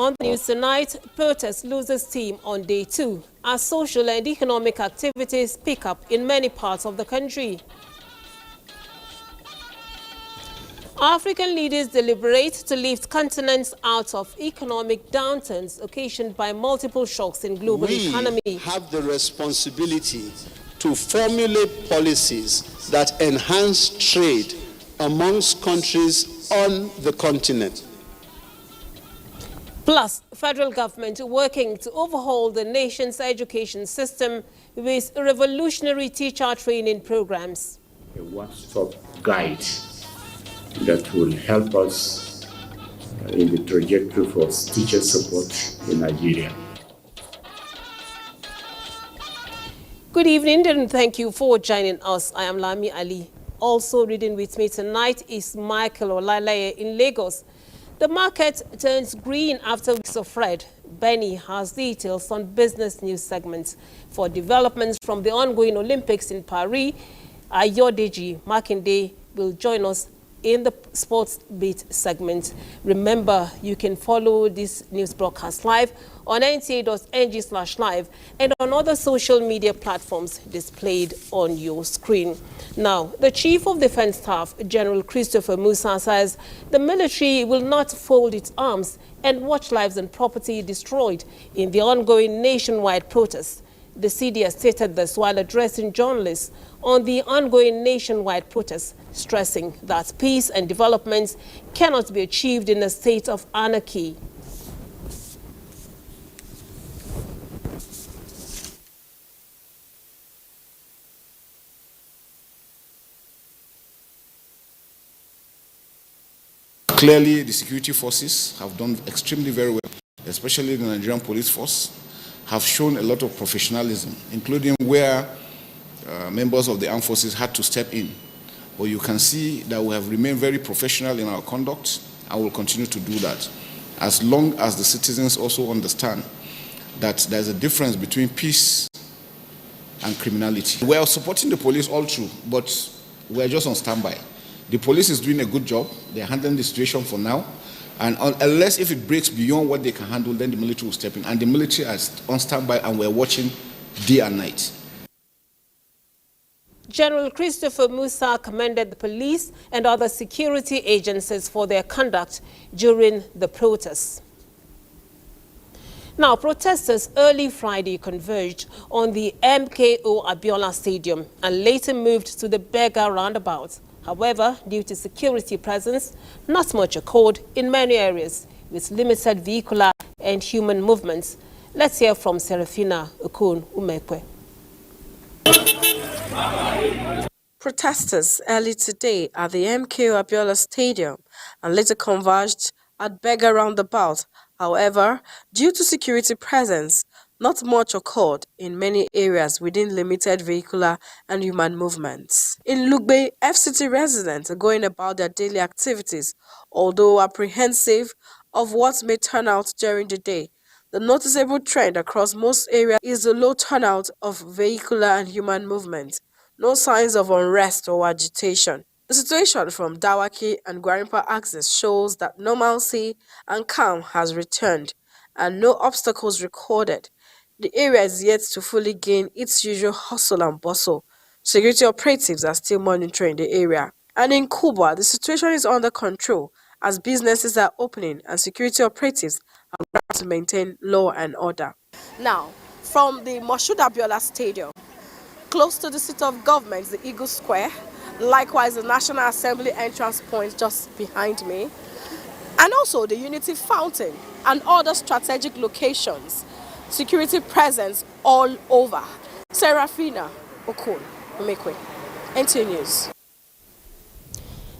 On the news tonight, protest loses steam on day 2 as social and economic activities pick up in many parts of the country. African leaders deliberate to lift continents out of economic downturns occasioned by multiple shocks in global economy. We have the responsibility to formulate policies that enhance trade amongst countries on the continent. Plus, federal government working to overhaul the nation's education system with revolutionary teacher training programs. A one-stop guide that will help us in the trajectory for teacher support in Nigeria. Good evening and thank you for joining us. I am Lami Ali. Also reading with me tonight is Michael Olalaye in Lagos. The market turns green after weeks of red. Benny has details on business news segments. For developments from the ongoing Olympics in Paris, Ayodeji Makinde will join us in the Sports Beat segment. Remember, you can follow this news broadcast live on nta.ng/live and on other social media platforms displayed on your screen. Now, the Chief of Defense Staff, General Christopher Musa, says the military will not fold its arms and watch lives and property destroyed in the ongoing nationwide protests. The CDS stated this while addressing journalists on the ongoing nationwide protests, stressing that peace and development cannot be achieved in a state of anarchy. Clearly, the security forces have done extremely very well, especially the Nigerian police force, have shown a lot of professionalism, including where members of the armed forces had to step in. But you can see that we have remained very professional in our conduct and will continue to do that, as long as the citizens also understand that there's a difference between peace and criminality. We are supporting the police all through, but we are just on standby. The police is doing a good job. They're handling the situation for now. And unless if it breaks beyond what they can handle, then the military will step in. And the military is on standby and we're watching day and night. General Christopher Musa commended the police and other security agencies for their conduct during the protests. Now, protesters early Friday converged on the MKO Abiola Stadium and later moved to the Berger roundabout. However, due to security presence, not much occurred in many areas with limited vehicular and human movements. Let's hear from Serafina Okun Umekwe. Protesters early today at the MKO Abiola Stadium and later converged at Berger roundabout. However, due to security presence, not much occurred in many areas within limited vehicular and human movements. In Lugbe, FCT residents are going about their daily activities, although apprehensive of what may turn out during the day. The noticeable trend across most areas is the low turnout of vehicular and human movement. No signs of unrest or agitation. The situation from Dawaki and Gwarimpa axis shows that normalcy and calm has returned and no obstacles recorded. The area is yet to fully gain its usual hustle and bustle. Security operatives are still monitoring the area. And in Kuba, the situation is under control as businesses are opening and security operatives are trying to maintain law and order. Now, from the Moshood Abiola Stadium, close to the seat of government, the Eagle Square, likewise the National Assembly entrance point just behind me, and also the Unity Fountain and other strategic locations. Security presence all over. Serafina Okun Umekwe, NTA News.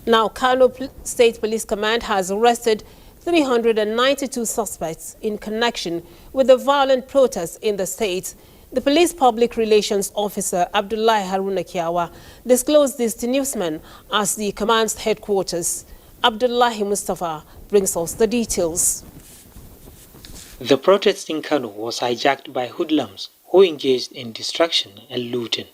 Now, Kano State Police Command has arrested 392 suspects in connection with the violent protests in the state. The police public relations officer, Abdullahi Haruna Kiawa, disclosed this to newsmen at the command's headquarters. Abdullahi Mustafa brings us the details. The protest in Kano was hijacked by hoodlums who engaged in destruction and looting.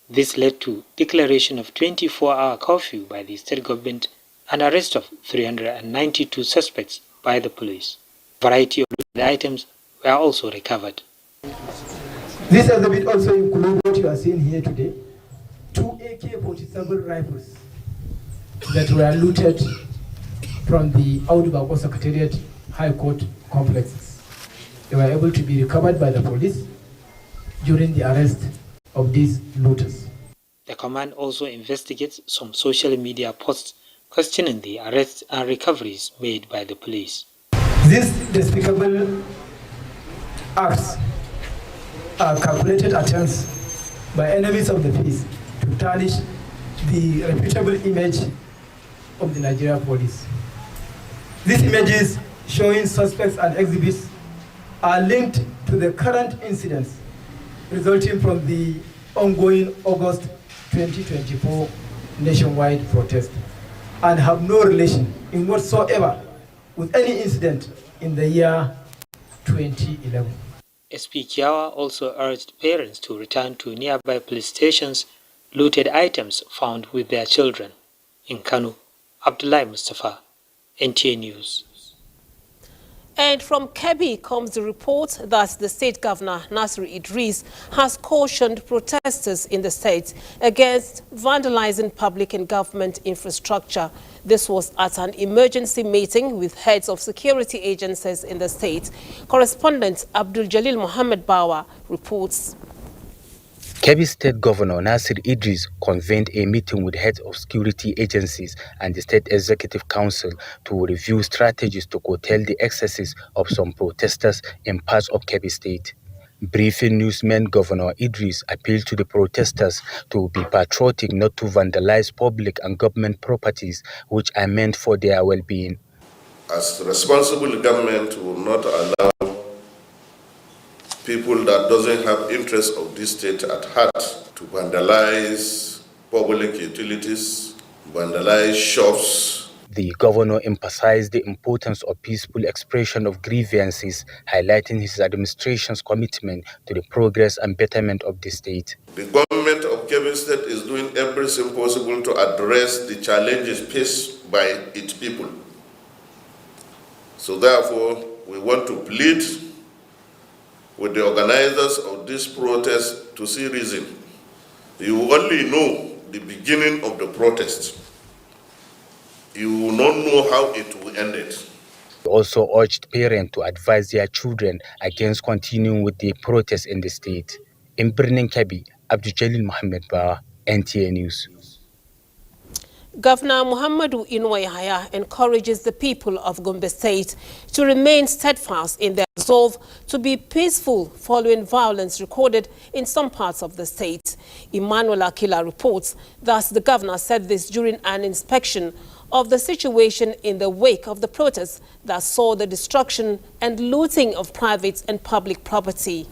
This led to declaration of 24-hour curfew by the state government and arrest of 392 suspects by the police. A variety of items were also recovered. This exhibit also includes what you are seeing here today, 2 AK-47 rifles that were looted from the Abuja Secretariat High Court complexes. They were able to be recovered by the police during the arrest of these looters. The command also investigates some social media posts questioning the arrests and recoveries made by the police. These despicable acts are calculated attempts by enemies of the peace to tarnish the reputable image of the Nigerian police. These images showing suspects and exhibits are linked to the current incidents resulting from the ongoing August 2024 nationwide protest and have no relation in whatsoever with any incident in the year 2011. SP Kiawa also urged parents to return to nearby police stations looted items found with their children. In Kano, Abdullahi Mustafa, NTA News. And from Kebbi comes the report that the state governor, Nasir Idris, has cautioned protesters in the state against vandalizing public and government infrastructure. This was at an emergency meeting with heads of security agencies in the state. Correspondent Abdul Jalil Mohammed Bawa reports. Kebbi State Governor Nasir Idris convened a meeting with heads of security agencies and the State Executive Council to review strategies to curtail the excesses of some protesters in parts of Kebbi State. Briefing newsmen, Governor Idris appealed to the protesters to be patriotic, not to vandalize public and government properties which are meant for their well-being. As responsible government will not allow people that doesn't have interest of this state at heart to vandalize public utilities, vandalize shops. The governor emphasized the importance of peaceful expression of grievances, highlighting his administration's commitment to the progress and betterment of the state. The government of Kebbi State is doing everything possible to address the challenges faced by its people. So therefore, we want to plead with the organizers of this protest to see reason. You only know the beginning of the protest. You will not know how it will end it. He also urged parents to advise their children against continuing with the protest in the state. In Birnin Kebbi, Abdul Jalil Mohammed Ba, NTA News. Governor Muhammadu Inuwa Yahaya encourages the people of Gombe State to remain steadfast in their resolve to be peaceful following violence recorded in some parts of the state. Emmanuel Akila reports that the governor said this during an inspection of the situation in the wake of the protests that saw the destruction and looting of private and public property.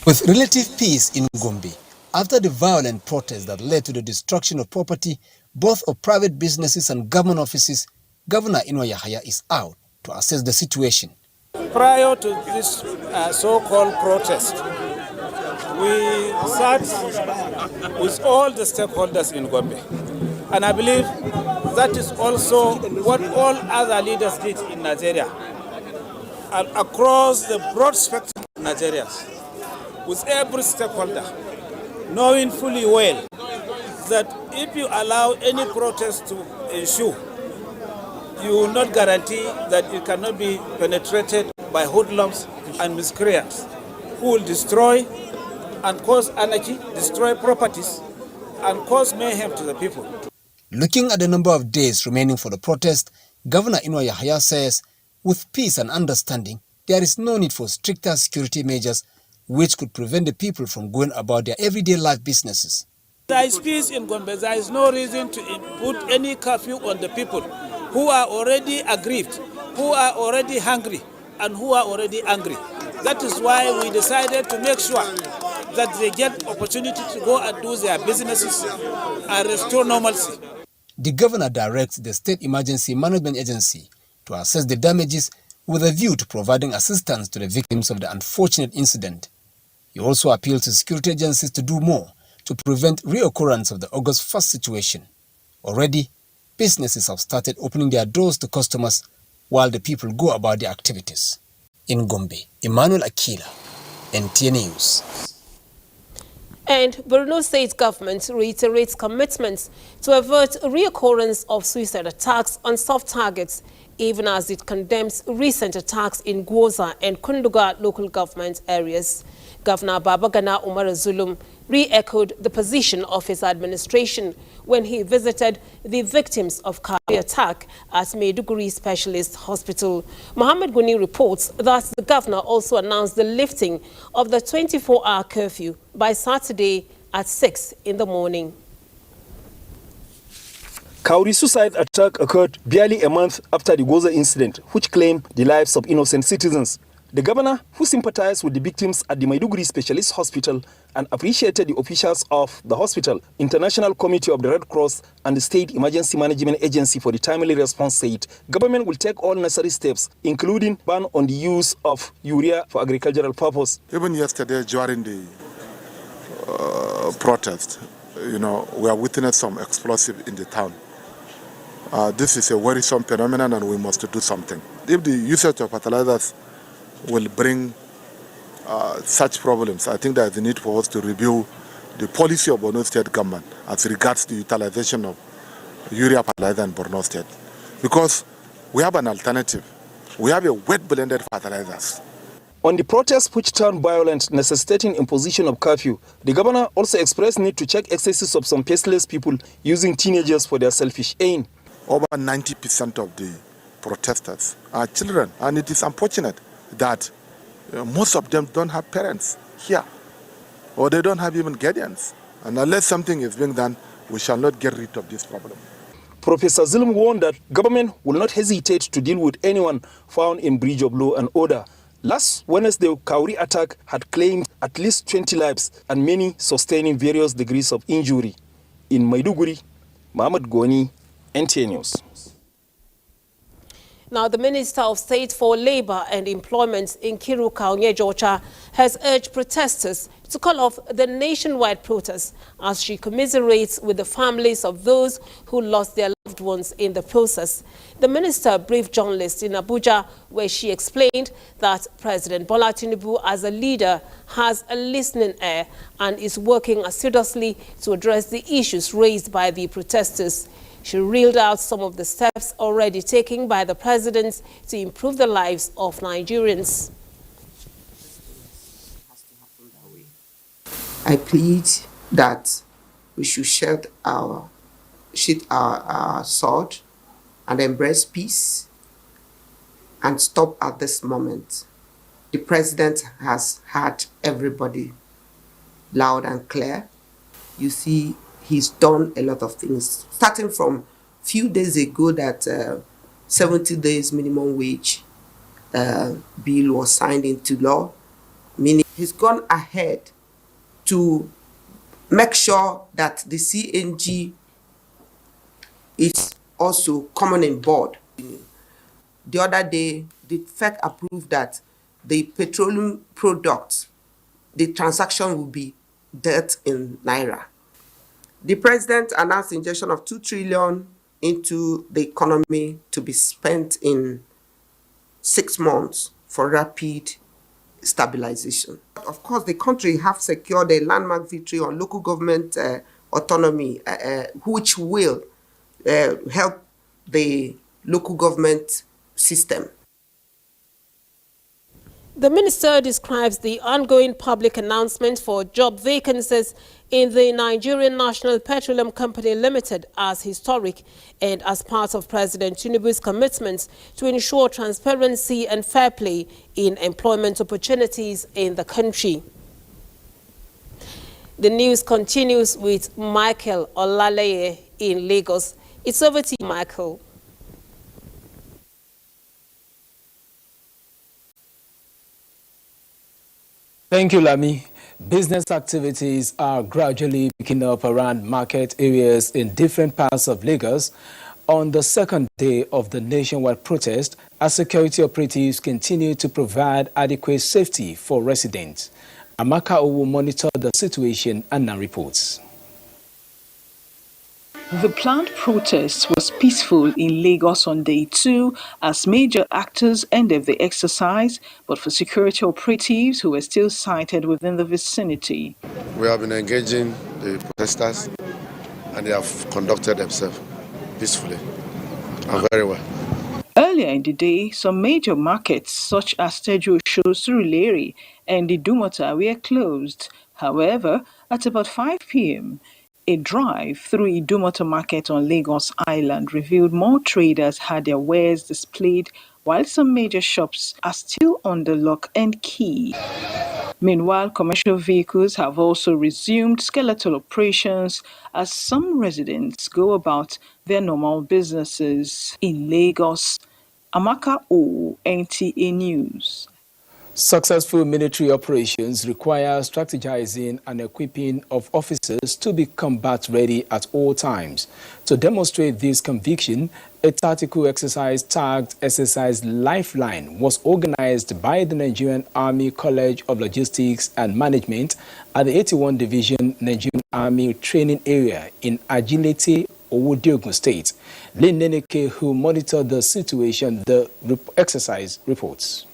With relative peace in Gombe, after the violent protests that led to the destruction of property, both of private businesses and government offices, Governor Inuwa Yahaya is out to assess the situation. Prior to this so-called protest, we sat with all the stakeholders in Gombe. And I believe that is also what all other leaders did in Nigeria, across the broad spectrum of Nigerians, with every stakeholder, knowing fully well that if you allow any protest to ensue, you will not guarantee that it cannot be penetrated by hoodlums and miscreants who will destroy and cause anarchy, destroy properties, and cause mayhem to the people. Looking at the number of days remaining for the protest, Governor Inuwa Yahaya says, with peace and understanding, there is no need for stricter security measures which could prevent the people from going about their everyday life businesses. There is peace in Gombe. There is no reason to put any curfew on the people who are already aggrieved, who are already hungry, and who are already angry. That is why we decided to make sure that they get opportunity to go and do their businesses and restore normalcy. The governor directs the State Emergency Management Agency to assess the damages with a view to providing assistance to the victims of the unfortunate incident. He also appealed to security agencies to do more to prevent reoccurrence of the August 1st situation. Already, businesses have started opening their doors to customers while the people go about their activities. In Gombe, Emmanuel Akila, NTA News. And Borno State government reiterates commitments to avert reoccurrence of suicide attacks on soft targets, even as it condemns recent attacks in Gwoza and Kunduga local government areas. Governor Babagana Umar Zulum re-echoed the position of his administration when he visited the victims of car attack at Maiduguri Specialist Hospital. Mohammed Guni reports that the governor also announced the lifting of the 24-hour curfew by Saturday at 6 in the morning. Kauri suicide attack occurred barely a month after the Gwoza incident, which claimed the lives of innocent citizens. The governor, who sympathized with the victims at the Maiduguri Specialist Hospital and appreciated the officials of the hospital, International Committee of the Red Cross and the State Emergency Management Agency for the timely response, said government will take all necessary steps, including ban on the use of urea for agricultural purpose. Even yesterday during the protest, we are witnessing some explosive in the town. This is a worrisome phenomenon and we must do something. If the usage of fertilizers will bring such problems, I think there is a need for us to review the policy of Borno State government as regards the utilization of urea fertilizer in Borno State. Because we have an alternative. We have a wet blended fertilizers. On the protests which turned violent, necessitating imposition of curfew, the governor also expressed need to check excesses of some faceless people using teenagers for their selfish aim. Over 90% of the protesters are children, and it is unfortunate that most of them don't have parents here, or they don't have even guardians. And unless something is being done, we shall not get rid of this problem. Professor Zulum warned that government will not hesitate to deal with anyone found in breach of law and order. Last Wednesday, the Kauri attack had claimed at least 20 lives and many sustaining various degrees of injury. In Maiduguri, Mohammed Goni, NTA News. Now, the Minister of State for Labour and Employment, Nkiru Kaonye-Jocha, has urged protesters to call off the nationwide protests as she commiserates with the families of those who lost their loved ones in the process. The minister briefed journalists in Abuja, where she explained that President Bola Tinubu, as a leader, has a listening ear and is working assiduously to address the issues raised by the protesters. She reeled out some of the steps already taken by the president to improve the lives of Nigerians. I plead that we should sheath our sword and embrace peace and stop at this moment. The president has had everybody loud and clear. You see, he's done a lot of things, starting from few days ago that 70 days minimum wage bill was signed into law, meaning he's gone ahead to make sure that the CNG is also coming on board. The other day, the FEC approved that the petroleum products, the transaction will be dealt in Naira. The president announced injection of 2 trillion into the economy to be spent in 6 months for rapid stabilization. Of course, the country have secured a landmark victory on local government autonomy, which will help the local government system. The minister describes the ongoing public announcement for job vacancies in the Nigerian National Petroleum Company Limited as historic and as part of President Tinubu's commitments to ensure transparency and fair play in employment opportunities in the country. The news continues with Michael Olaleye in Lagos. It's over to you, Michael. Thank you, Lami. Business activities are gradually picking up around market areas in different parts of Lagos on the second day of the nationwide protest as security operatives continue to provide adequate safety for residents. Amaka will monitor the situation and now reports. The planned protest was peaceful in Lagos on day 2 as major actors ended the exercise, but for security operatives who were still sighted within the vicinity. We have been engaging the protesters and they have conducted themselves peacefully and very well. Earlier in the day, some major markets such as Teju Osho, Surulere and Idumota were closed. However, at about 5 p.m., a drive through Idumota Market on Lagos Island revealed more traders had their wares displayed, while some major shops are still under lock and key. Meanwhile, commercial vehicles have also resumed skeletal operations as some residents go about their normal businesses. In Lagos, Amaka O, NTA News. Successful military operations require strategizing and equipping of officers to be combat ready at all times. To demonstrate this conviction, a tactical exercise tagged Exercise Lifeline was organized by the Nigerian Army College of Logistics and Management at the 81 Division Nigerian Army Training Area in Agility, Owo State. Lynn Neneke, who monitored the situation, the exercise reports.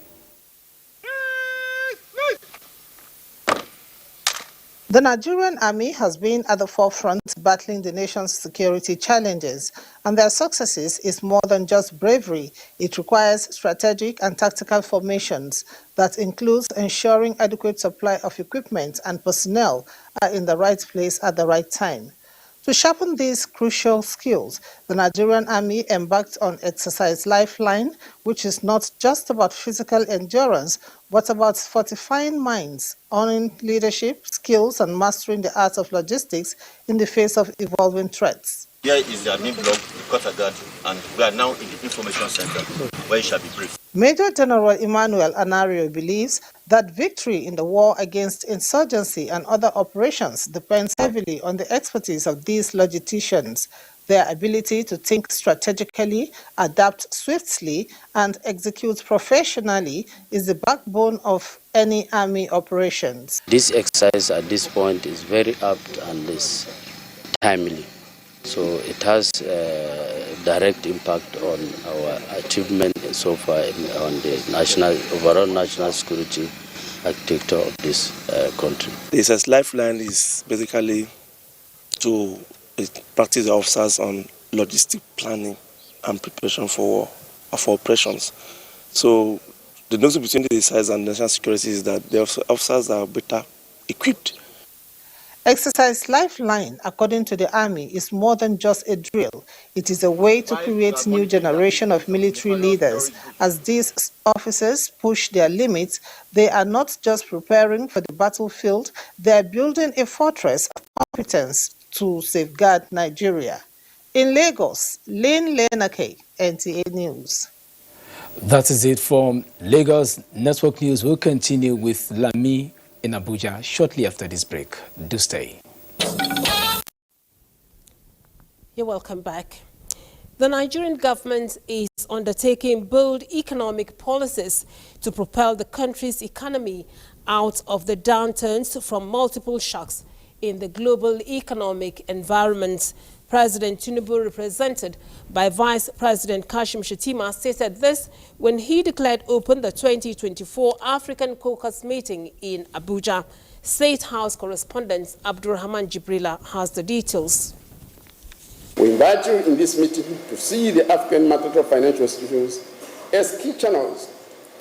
The Nigerian Army has been at the forefront battling the nation's security challenges, and their successes is more than just bravery. It requires strategic and tactical formations that includes ensuring adequate supply of equipment and personnel are in the right place at the right time. To sharpen these crucial skills, the Nigerian Army embarked on Exercise Lifeline, which is not just about physical endurance, but about fortifying minds, owning leadership, skills, and mastering the art of logistics in the face of evolving threats. Here is the admin block, the quarter guard, and we are now in the information center, where it shall be briefed. Major General Emmanuel Anario believes that victory in the war against insurgency and other operations depends heavily on the expertise of these logisticians. Their ability to think strategically, adapt swiftly, and execute professionally is the backbone of any army operations. This exercise at this point is very apt and is timely. So it has a direct impact on our achievement so far on the overall national security architecture of this country. This Lifeline is basically to practice the officers on logistic planning and preparation for operations. So the difference between the exercise and national security is that the officers are better equipped. Exercise Lifeline, according to the Army, is more than just a drill. It is a way to create new generation of military leaders. As these officers push their limits, they are not just preparing for the battlefield, they are building a fortress of competence to safeguard Nigeria. In Lagos, Lynn Lenake, NTA News. That is it from Lagos. Network News will continue with Lami in Abuja shortly after this break. Do stay. You're welcome back. The Nigerian government is undertaking bold economic policies to propel the country's economy out of the downturns from multiple shocks in the global economic environment. President Tinubu, represented by Vice President Kashim Shettima, stated this when he declared open the 2024 African Caucus meeting in Abuja. State House correspondent Abdulrahman Jibrila has the details. We invite you in this meeting to see the African mandatory financial institutions as key channels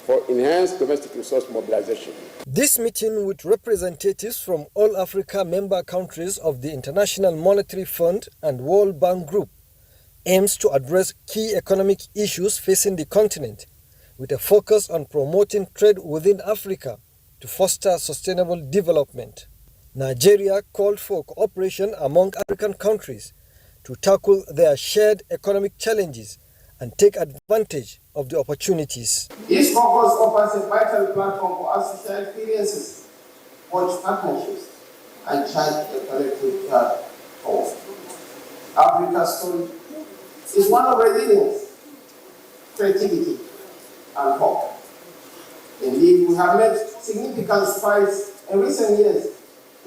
for enhanced domestic resource mobilization. This meeting with representatives from all Africa member countries of the International Monetary Fund and World Bank Group aims to address key economic issues facing the continent with a focus on promoting trade within Africa to foster sustainable development. Nigeria called for cooperation among African countries to tackle their shared economic challenges and take advantage of the opportunities. This focus offers a vital platform for us to share experiences, forge partnerships, and chart a collective path forward. Africa's story is one of resilience, creativity, and hope. Indeed, we have made significant strides in recent years,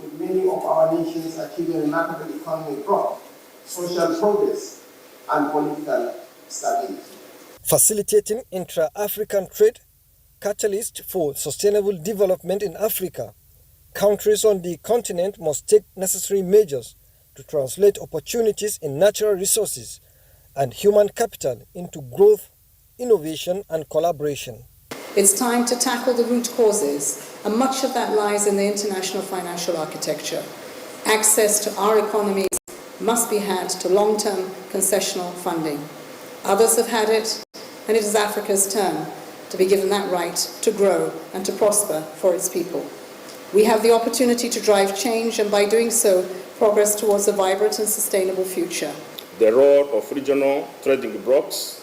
with many of our nations achieving remarkable economic growth, social progress, and political stability. Facilitating intra-African trade, catalyst for sustainable development in Africa. Countries on the continent must take necessary measures to translate opportunities in natural resources and human capital into growth, innovation, and collaboration. It's time to tackle the root causes, and much of that lies in the international financial architecture. Access to our economies must be had to long-term concessional funding. Others have had it, and it is Africa's turn to be given that right to grow and to prosper for its people. We have the opportunity to drive change, and by doing so, progress towards a vibrant and sustainable future. The role of regional trading blocs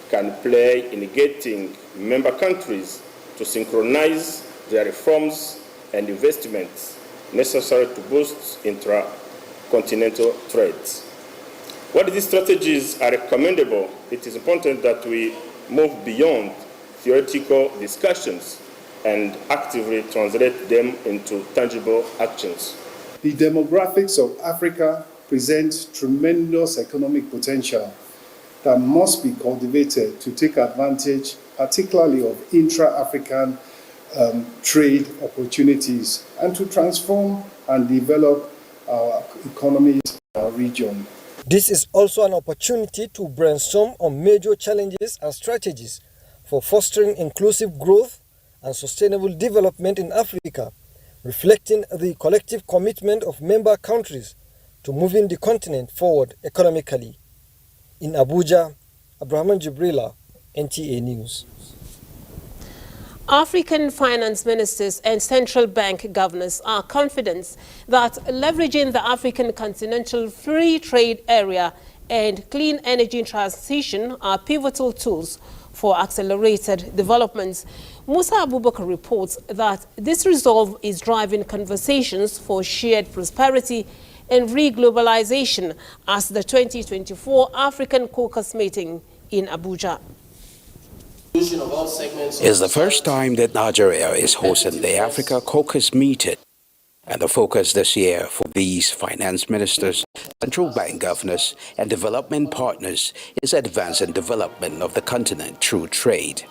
can play in getting member countries to synchronize their reforms and investments necessary to boost intra-continental trade. While these strategies are recommendable, it is important that we move beyond theoretical discussions and actively translate them into tangible actions. The demographics of Africa present tremendous economic potential that must be cultivated to take advantage, particularly of intra-African trade opportunities, and to transform and develop our economies in our region. This is also an opportunity to brainstorm on major challenges and strategies for fostering inclusive growth and sustainable development in Africa, reflecting the collective commitment of member countries to moving the continent forward economically. In Abuja, Abraham Jibrila, NTA News. African finance ministers and central bank governors are confident that leveraging the African Continental Free Trade Area and clean energy transition are pivotal tools for accelerated development. Musa Abubakar reports that this resolve is driving conversations for shared prosperity and re-globalization as the 2024 African Caucus meeting in Abuja. It's the first time that Nigeria is hosting the Africa Caucus meeting, and the focus this year for these finance ministers, central bank governors, and development partners is advancing development of the continent through trade.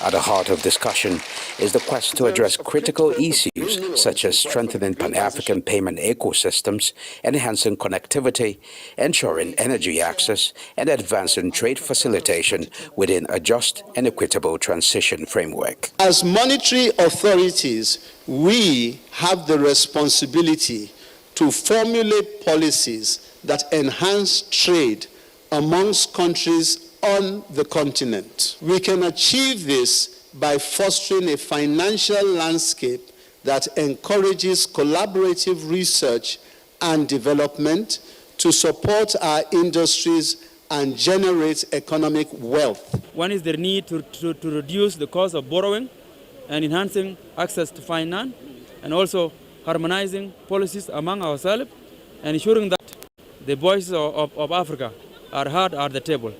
At the heart of discussion is the quest to address critical issues such as strengthening Pan-African payment ecosystems, enhancing connectivity, ensuring energy access, and advancing trade facilitation within a just and equitable transition framework. As monetary authorities, we have the responsibility to formulate policies that enhance trade amongst countries on the continent. We can achieve this by fostering a financial landscape that encourages collaborative research and development to support our industries and generate economic wealth. One is the need to reduce the cost of borrowing and enhancing access to finance, and also harmonizing policies among ourselves and ensuring that the voices of Africa are heard at the table.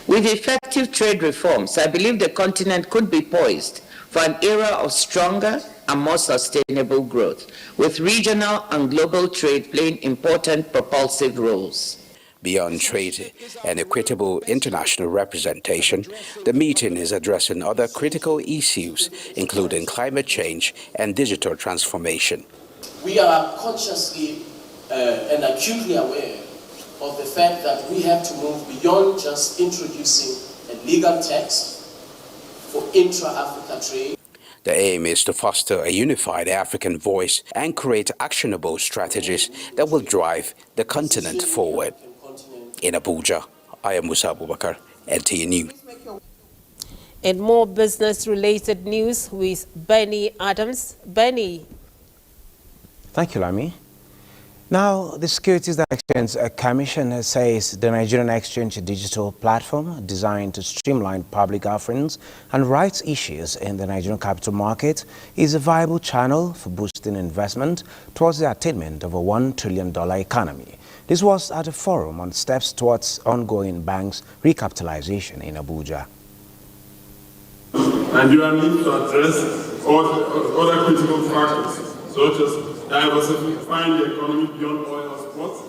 With effective trade reforms, I believe the continent could be poised for an era of stronger and more sustainable growth, with regional and global trade playing important propulsive roles. Beyond trade and equitable international representation, the meeting is addressing other critical issues, including climate change and digital transformation. We are consciously and acutely aware of the fact that we have to move beyond just introducing a legal text for intra-Africa trade. The aim is to foster a unified African voice and create actionable strategies that will drive the continent forward. In Abuja, I am Musa Abubakar, NTA News. And more business-related news with Benny Adams. Benny. Thank you, Lami. Now, the Securities and Exchange Commission says the Nigerian Exchange digital platform designed to streamline public offerings and rights issues in the Nigerian capital market is a viable channel for boosting investment towards the attainment of a $1 trillion economy. This was at a forum on steps towards ongoing banks' recapitalization in Abuja. Nigeria needs to address other critical factors, such as diversifying the economy beyond oil exports,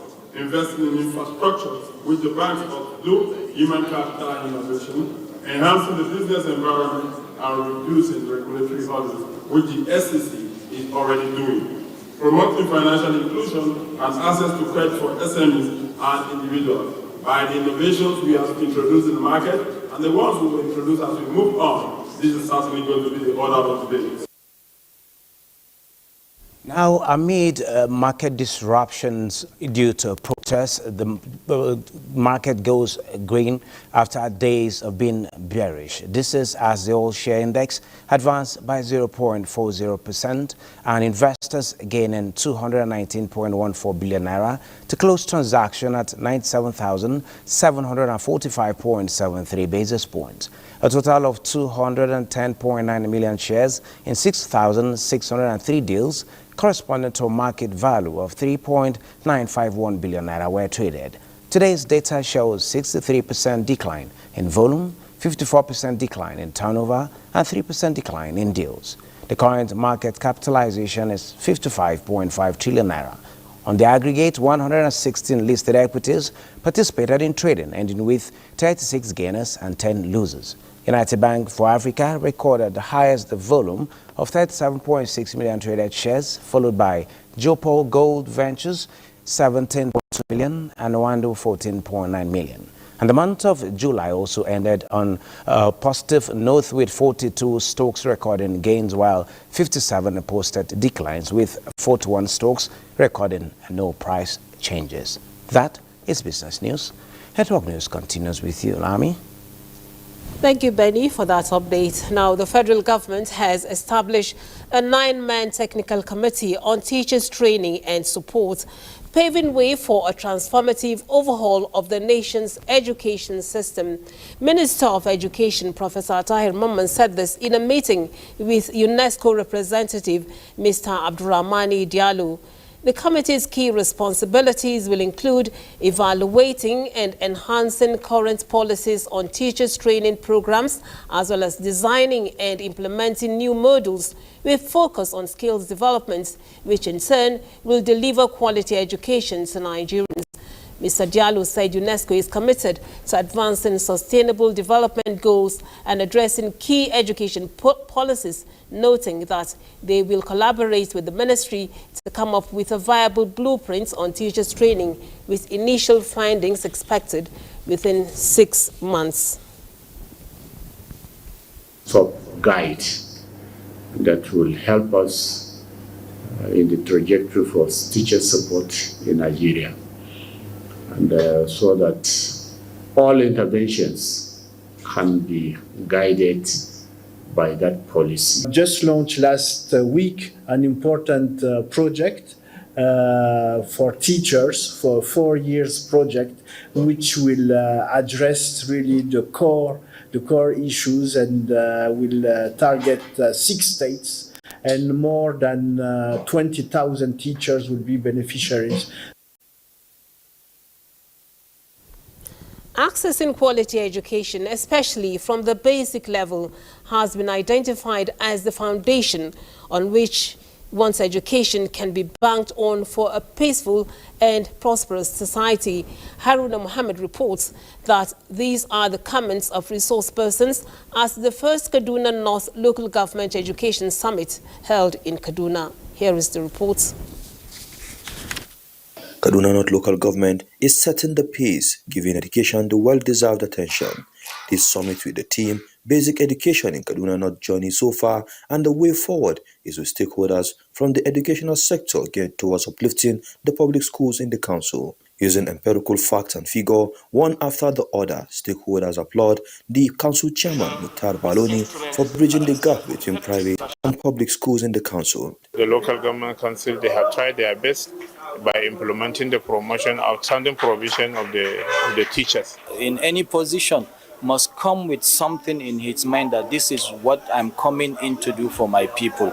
investing in infrastructure, which the banks must do, human capital innovation, enhancing the business environment, and reducing regulatory hurdles, which the SEC is already doing. Promoting financial inclusion and access to credit for SMEs and individuals by the innovations we have introduced in the market and the ones we will introduce as we move on. This is certainly going to be the order of the day. Now, amid market disruptions due to protests, the market goes green after days of being bearish. This is as the all-share index advanced by 0.40% and investors gaining 219.14 billion naira to close transaction at 97,745.73 basis points. A total of 210.9 million shares in 6,603 deals corresponding to a market value of 3.951 billion naira were traded. Today's data shows 63% decline in volume, 54% decline in turnover, and 3% decline in deals. The current market capitalization is 55.5 trillion naira. On the aggregate, 116 listed equities participated in trading, ending with 36 gainers and 10 losers. United Bank for Africa recorded the highest volume of 37.6 million traded shares, followed by Jopol Gold Ventures, 17.2 million, and Wando, 14.9 million. And the month of July also ended on a positive note with 42 stocks recording gains, while 57 posted declines, with 41 stocks recording no price changes. That is business news. Network News continues with you, Lami. Thank you, Benny, for that update. Now, the federal government has established a 9-man technical committee on teachers' training and support, paving way for a transformative overhaul of the nation's education system. Minister of Education, Professor Tahir Mamman, said this in a meeting with UNESCO representative Mr. Abdurrahmani Diallo. The committee's key responsibilities will include evaluating and enhancing current policies on teachers' training programs, as well as designing and implementing new modules with focus on skills development, which in turn will deliver quality education to Nigerians. Mr. Diallo said UNESCO is committed to advancing sustainable development goals and addressing key education policies, noting that they will collaborate with the ministry to come up with a viable blueprint on teachers' training, with initial findings expected within 6 months. So, guide that will help us in the trajectory for teacher support in Nigeria. And so that all interventions can be guided by that policy. Just launched last week an important project for teachers, for a 4 years project, which will address really the core issues and will target 6 states, and more than 20,000 teachers will be beneficiaries. Accessing quality education, especially from the basic level, has been identified as the foundation on which one's education can be banked on for a peaceful and prosperous society. Haruna Mohammed reports that these are the comments of resource persons at the first Kaduna North Local Government Education Summit held in Kaduna. Here is the report. Kaduna North Local Government is setting the pace, giving education the well-deserved attention. This summit with the theme, Basic Education in Kaduna North Journey so far and the way forward, is with stakeholders from the educational sector geared towards uplifting the public schools in the council. Using empirical facts and figure, one after the other, stakeholders applaud the council chairman, Mukhtar Baloni, for bridging the gap between private and public schools in the council. The local government council, they have tried their best by implementing the promotion, outstanding provision of the teachers. In any position, must come with something in his mind that this is what I'm coming in to do for my people.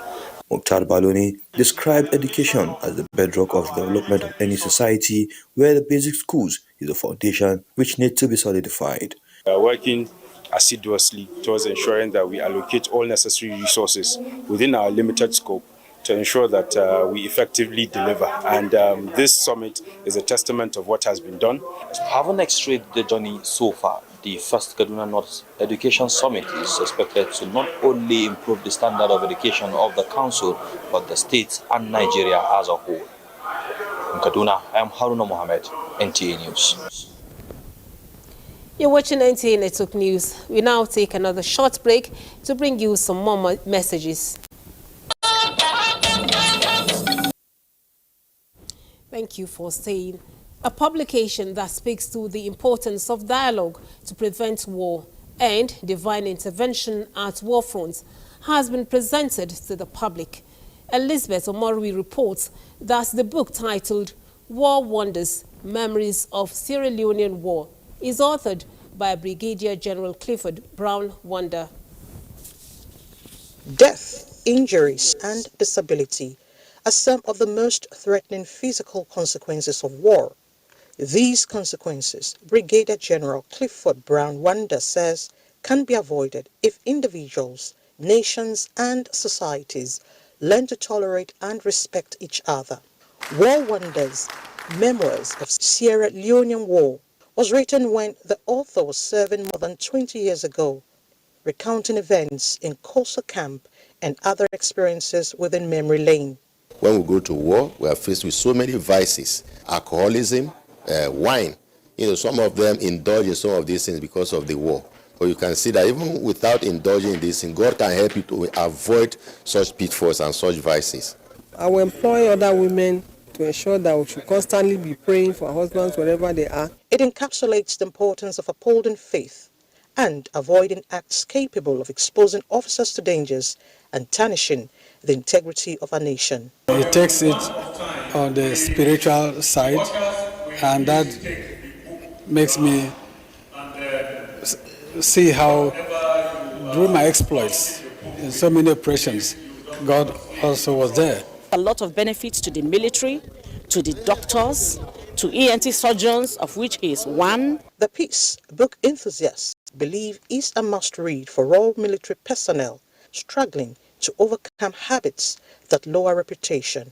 Mukhtar Baloni described education as the bedrock of development of any society, where the basic schools is the foundation which need to be solidified. We are working assiduously towards ensuring that we allocate all necessary resources within our limited scope to ensure that we effectively deliver. And this summit is a testament of what has been done. Having x-rayed the journey so far, the first Kaduna North Education Summit is expected to not only improve the standard of education of the council, but the state and Nigeria as a whole. In Kaduna, I am Haruna Mohammed, NTA News. You're watching NTA Network News. We now take another short break to bring you some more messages. Thank you for staying. A publication that speaks to the importance of dialogue to prevent war and divine intervention at war fronts has been presented to the public. Elizabeth Omorui reports that the book titled War Wonders, Memories of Sierra Leonean War is authored by Brigadier General Clifford Brown Wonder. Death, injuries, and disability are some of the most threatening physical consequences of war. These consequences, Brigadier General Clifford Brown Wonder says, can be avoided if individuals, nations, and societies learn to tolerate and respect each other. War Wonders, Memoirs of Sierra Leonean War was written when the author was serving more than 20 years ago, recounting events in Kosa Camp and other experiences within memory lane. When we go to war, we are faced with so many vices, alcoholism, wine. Some of them indulge in some of these things because of the war. But you can see that even without indulging in this thing, God can help you to avoid such pitfalls and such vices. I will employ other women to ensure that we should constantly be praying for our husbands wherever they are. It encapsulates the importance of upholding faith and avoiding acts capable of exposing officers to dangers and tarnishing the integrity of a nation. It takes it on the spiritual side, and that makes me see how, through my exploits in so many operations, God also was there. A lot of benefits to the military, to the doctors, to ENT surgeons, of which is one. The piece, book enthusiasts believe, is a must-read for all military personnel struggling to overcome habits that lower reputation.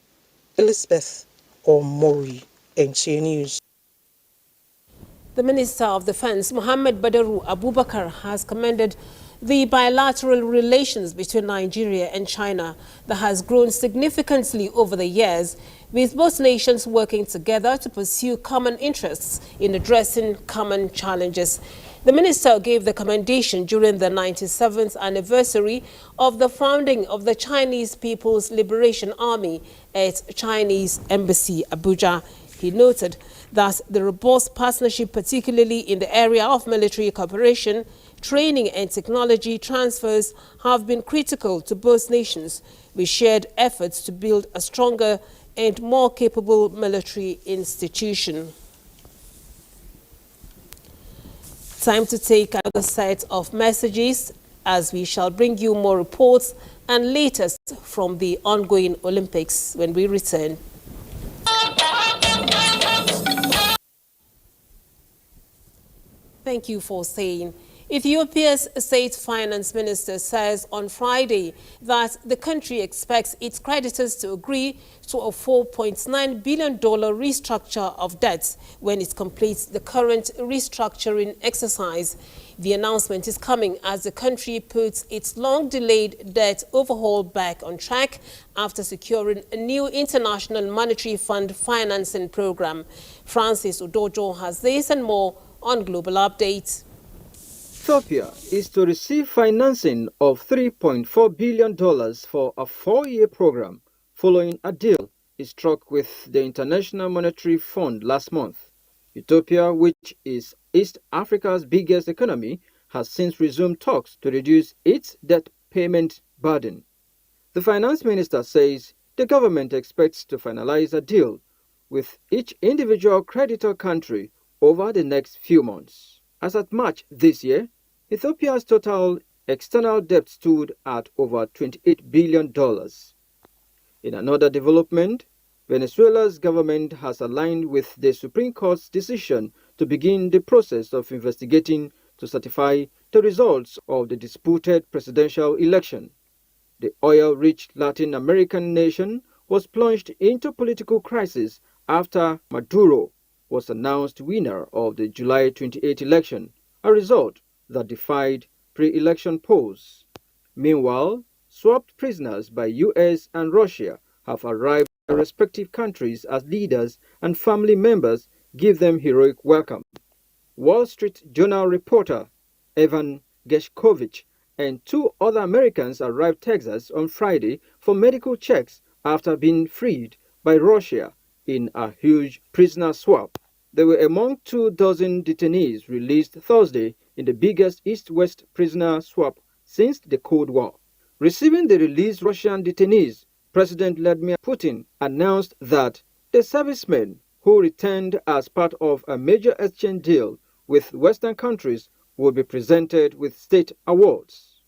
Elizabeth Omori, NTA News. The Minister of Defense, Mohammed Badaru Abubakar, has commended the bilateral relations between Nigeria and China that has grown significantly over the years, with both nations working together to pursue common interests in addressing common challenges. The minister gave the commendation during the 97th anniversary of the founding of the Chinese People's Liberation Army at Chinese Embassy, Abuja. He noted that the robust partnership, particularly in the area of military cooperation, training and technology transfers, have been critical to both nations, with shared efforts to build a stronger and more capable military institution. Time to take another set of messages as we shall bring you more reports and latest from the ongoing Olympics when we return. Thank you for staying. Ethiopia's state finance minister says on Friday that the country expects its creditors to agree to a $4.9 billion restructure of debts when it completes the current restructuring exercise. The announcement is coming as the country puts its long-delayed debt overhaul back on track after securing a new International Monetary Fund financing program. Francis Udojo has this and more on Global Updates. Ethiopia is to receive financing of $3.4 billion for a 4-year program following a deal it struck with the International Monetary Fund last month. Ethiopia, which is East Africa's biggest economy, has since resumed talks to reduce its debt payment burden. The finance minister says the government expects to finalize a deal with each individual creditor country over the next few months. As at March this year, Ethiopia's total external debt stood at over $28 billion. In another development, Venezuela's government has aligned with the Supreme Court's decision to begin the process of investigating to certify the results of the disputed presidential election. The oil-rich Latin American nation was plunged into political crisis after Maduro was announced winner of the July 28 election, a result that defied pre-election polls. Meanwhile, swapped prisoners by US and Russia have arrived in their respective countries as leaders and family members give them heroic welcome. Wall Street Journal reporter Evan Gershkovich and 2 other Americans arrived Texas on Friday for medical checks after being freed by Russia in a huge prisoner swap. They were among 24 detainees released Thursday in the biggest East-West prisoner swap since the Cold War. Receiving the released Russian detainees, President Vladimir Putin announced that the servicemen who returned as part of a major exchange deal with Western countries will be presented with state awards.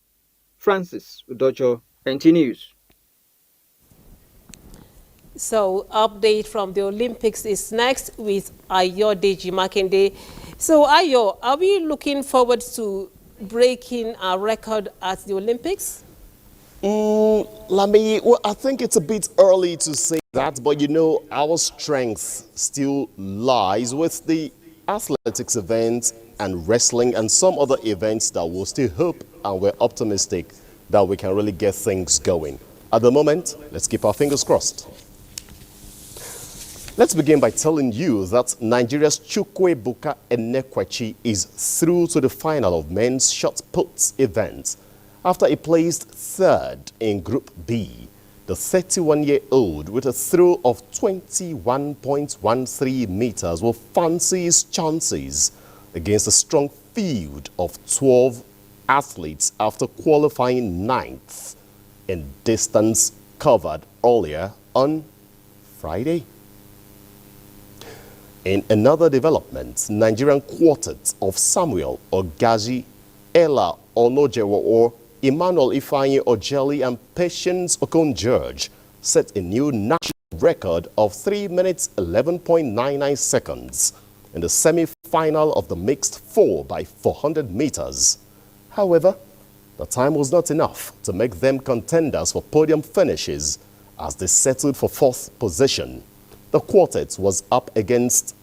Francis Udojo, NT News. So, update from the Olympics is next with Ayo Deji Makinde. So, Ayo, are we looking forward to breaking our record at the Olympics? Lami, well, I think it's a bit early to say that, but you know, our strength still lies with the athletics events and wrestling and some other events that we'll still hope, and we're optimistic that we can really get things going. At the moment, let's keep our fingers crossed. Let's begin by telling you that Nigeria's Chukwuebuka Enekwechi is through to the final of men's shot put event after he placed third in Group B. The 31-year-old, with a throw of 21.13 meters, will fancy his chances against a strong field of 12 athletes after qualifying 9th in distance covered earlier on Friday. In another development, Nigerian quartet of Samuel Ogaji, Ella Onojewo or Emmanuel Ifeanyi Ojeli and Patience Okon-George set a new national record of 3 minutes 11.99 seconds in the semi-final of the mixed 4x400 meters. However, the time was not enough to make them contenders for podium finishes as they settled for 4th position. The quartet was up against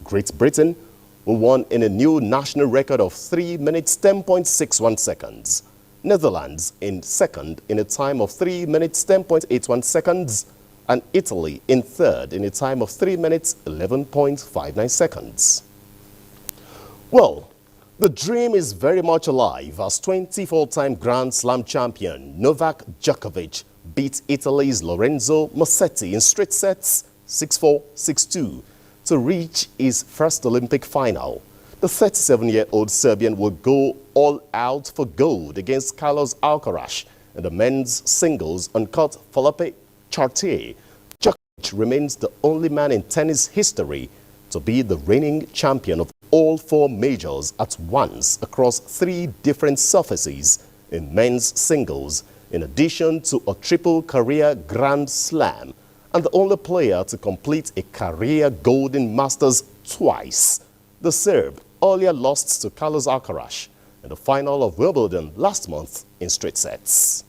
Great Britain, who won in a new national record of 3 minutes 10.61 seconds. Netherlands in second in a time of 3 minutes 10.81 seconds, and Italy in third in a time of 3 minutes 11.59 seconds. Well, the dream is very much alive as 24-time Grand Slam champion Novak Djokovic beat Italy's Lorenzo Musetti in straight sets 6-4, 6-2 to reach his first Olympic final. The 37-year-old Serbian will go all out for gold against Carlos Alcaraz in the men's singles uncut Felipe Chartier. Djokovic remains the only man in tennis history to be the reigning champion of all 4 majors at once across 3 different surfaces in men's singles, in addition to a triple career Grand Slam, and the only player to complete a career Golden Masters twice. The Serb earlier lost to Carlos Alcaraz in the final of Wimbledon last month in straight sets.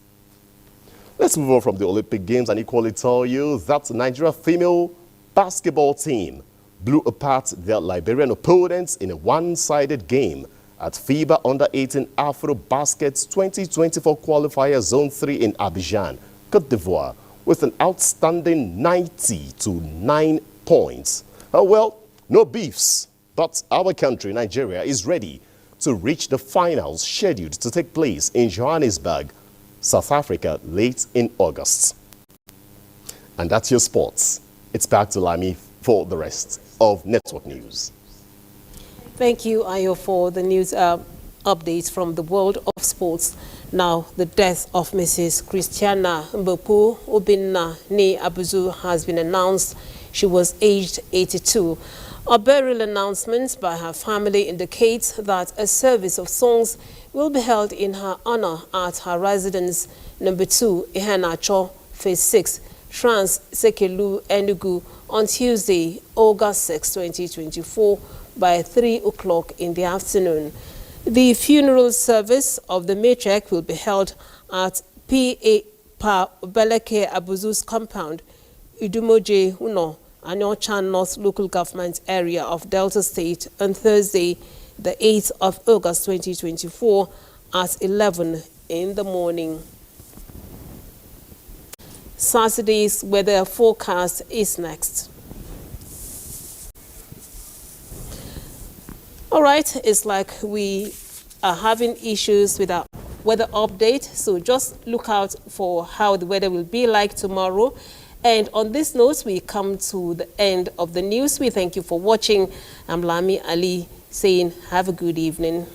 Let's move on from the Olympic Games and equally tell you that the Nigeria female basketball team blew apart their Liberian opponents in a one-sided game at FIBA Under-18 Afro-Basket's 2024 qualifier Zone 3 in Abidjan, Côte d'Ivoire, with an outstanding 90-9 points. Well, no beefs, but our country, Nigeria, is ready to reach the finals scheduled to take place in Johannesburg, South Africa, late in August. And that's your sports. It's back to Lami for the rest of Network News. Thank you, Ayo, for the news updates from the world of sports. Now, the death of Mrs. Christiana Mbopu Obinna Ne Abuzu has been announced. She was aged 82. A burial announcement by her family indicates that a service of songs will be held in her honor at her residence, number 2, Iheanacho, Phase 6, Trans Sekelu, Enugu, on Tuesday, August 6, 2024, by 3 o'clock in the afternoon. The funeral service of the matriarch will be held at Pa Beleke Abuzu's compound, Idumoje Uno, Anyochan North local government area of Delta State on Thursday, the 8th of August 2024 at 11 in the morning. Saturday's weather forecast is next. All right, it's like we are having issues with our weather update, so just look out for how the weather will be like tomorrow. And on this note, we come to the end of the news. We thank you for watching. I'm Lami Ali saying have a good evening.